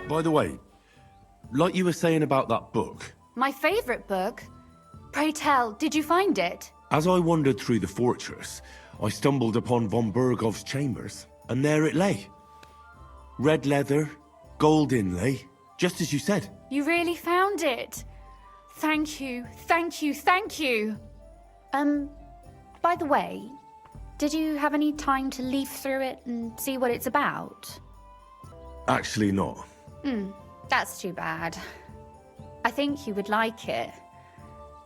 By the way, like you were saying about that book, My favorite book? Pray tell, did you find it? as I wandered through the fortress, I stumbled upon von Bergov's chambers, and there it lay. Red leather, gold inlay, just as you said. You really found it. Thank you, thank you, thank you. By the way, did you have any time to leaf through it and see what it's about? Actually not. That's too bad. I think you would like it.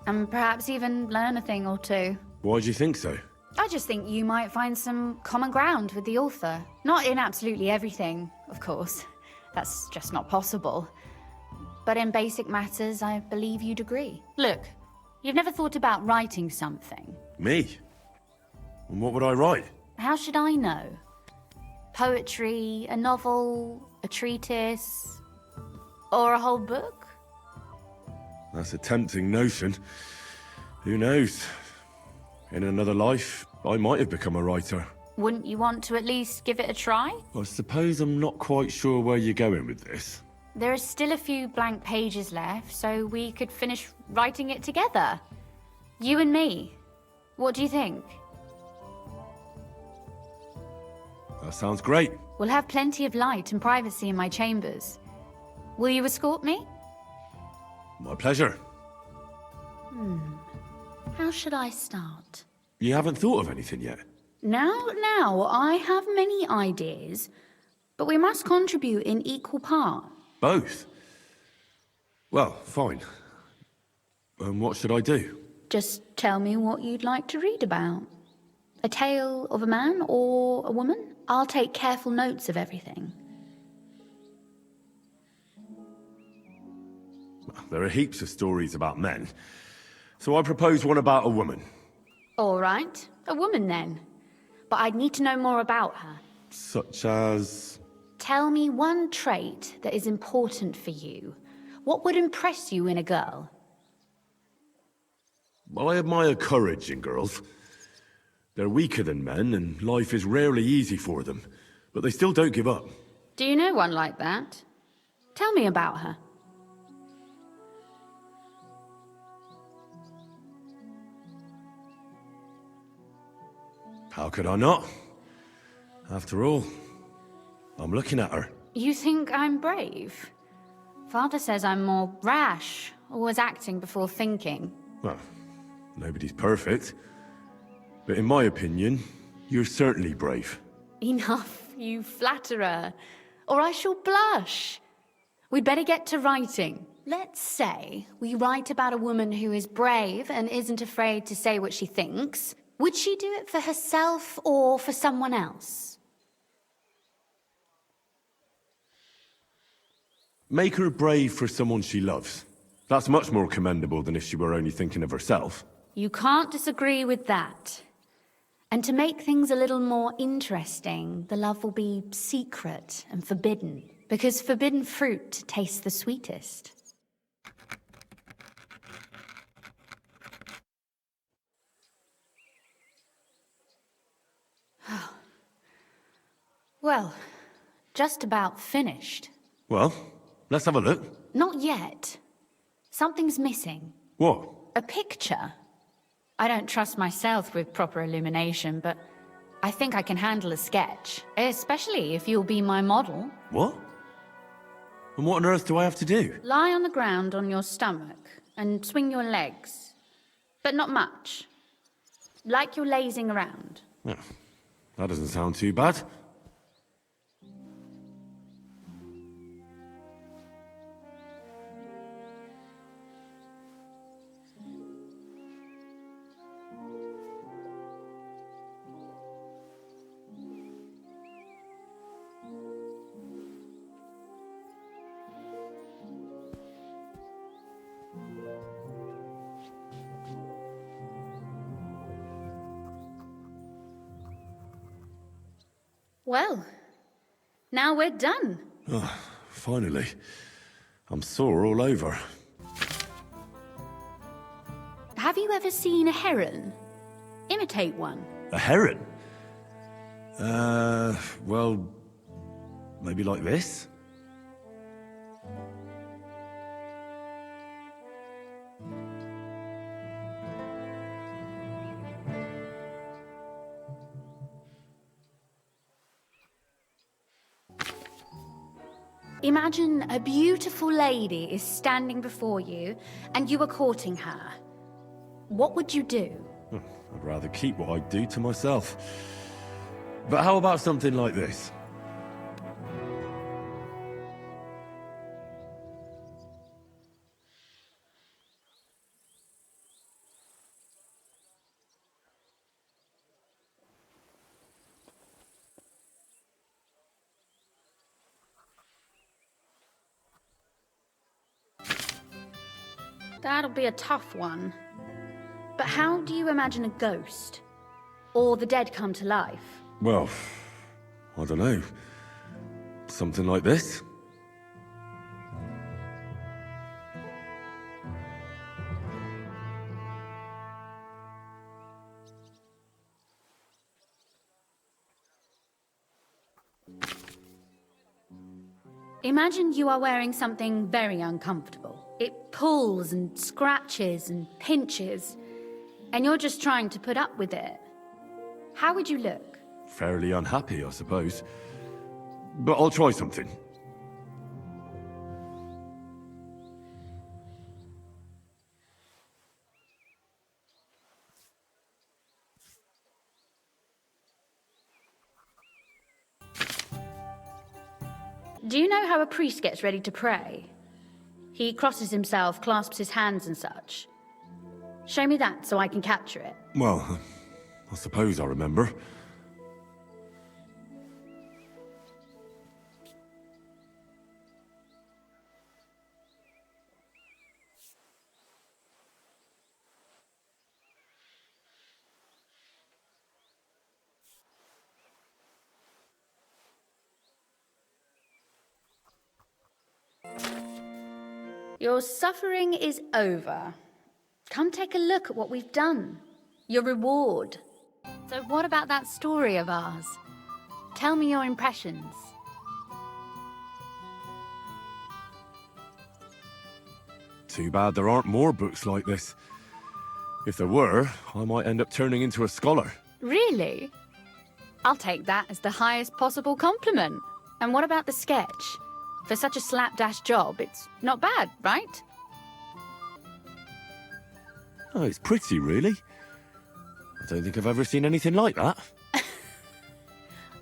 And perhaps even learn a thing or two. Why do you think so? I just think you might find some common ground with the author. Not in absolutely everything, of course. That's just not possible. But in basic matters, I believe you'd agree. Look, you've never thought about writing something. Me? And what would I write? How should I know? Poetry, a novel, a treatise, or a whole book? That's a tempting notion. Who knows? In another life, I might have become a writer. Wouldn't you want to at least give it a try? I suppose I'm not quite sure where you're going with this. There are still a few blank pages left, so we could finish writing it together. You and me. What do you think? That sounds great. We'll have plenty of light and privacy in my chambers. Will you escort me? My pleasure. How should I start? You haven't thought of anything yet? Now, I have many ideas, but we must contribute in equal part. Both? Well, fine. What should I do? Just tell me what you'd like to read about. A tale of a man or a woman? I'll take careful notes of everything. There are heaps of stories about men, so I propose one about a woman. All right, a woman then. But I'd need to know more about her. Such as... Tell me one trait that is important for you. What would impress you in a girl? Well, I admire courage in girls. They're weaker than men, and life is rarely easy for them, but they still don't give up. Do you know one like that? Tell me about her. How could I not? After all, I'm looking at her. You think I'm brave? Father says I'm more rash, always acting before thinking. Well, nobody's perfect. But in my opinion, you're certainly brave. Enough, you flatterer, or I shall blush. We'd better get to writing. Let's say we write about a woman who is brave and isn't afraid to say what she thinks. Would she do it for herself or for someone else? Make her brave for someone she loves. That's much more commendable than if she were only thinking of herself. You can't disagree with that. And to make things a little more interesting, the love will be secret and forbidden, because forbidden fruit tastes the sweetest. Well, just about finished. Well, let's have a look. Not yet. Something's missing. What? A picture. I don't trust myself with proper illumination, but I think I can handle a sketch. Especially if you'll be my model. What? And what on earth do I have to do? Lie on the ground on your stomach and swing your legs. But not much. Like you're lazing around. Yeah, that doesn't sound too bad. Well, now we're done. Oh, finally. I'm sore all over. Have you ever seen a heron? Imitate one. A heron? Well, maybe like this? Imagine a beautiful lady is standing before you, and you are courting her. What would you do? I'd rather keep what I do to myself. But how about something like this? That'll be a tough one. But how do you imagine a ghost? Or the dead come to life? Well, I don't know. Something like this? Imagine you are wearing something very uncomfortable. It pulls and scratches and pinches, and you're just trying to put up with it. How would you look? Fairly unhappy, I suppose. But I'll try something. Do you know how a priest gets ready to pray? He crosses himself, clasps his hands and such. Show me that so I can capture it. Well, I suppose I remember. Your suffering is over. Come take a look at what we've done. Your reward. So what about that story of ours? Tell me your impressions. Too bad there aren't more books like this. If there were, I might end up turning into a scholar. Really? I'll take that as the highest possible compliment. And what about the sketch? For such a slapdash job, it's not bad, right? Oh, it's pretty, really. I don't think I've ever seen anything like that.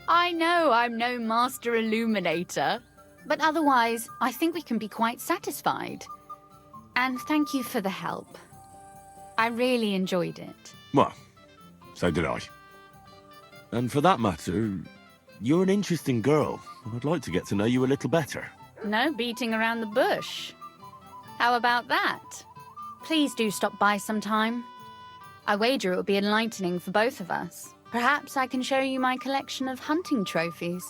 I know I'm no master illuminator, but otherwise, I think we can be quite satisfied. And thank you for the help. I really enjoyed it. Well, so did I. And for that matter, you're an interesting girl. I'd like to get to know you a little better. No beating around the bush. How about that? Please do stop by sometime. I wager it will be enlightening for both of us. Perhaps I can show you my collection of hunting trophies.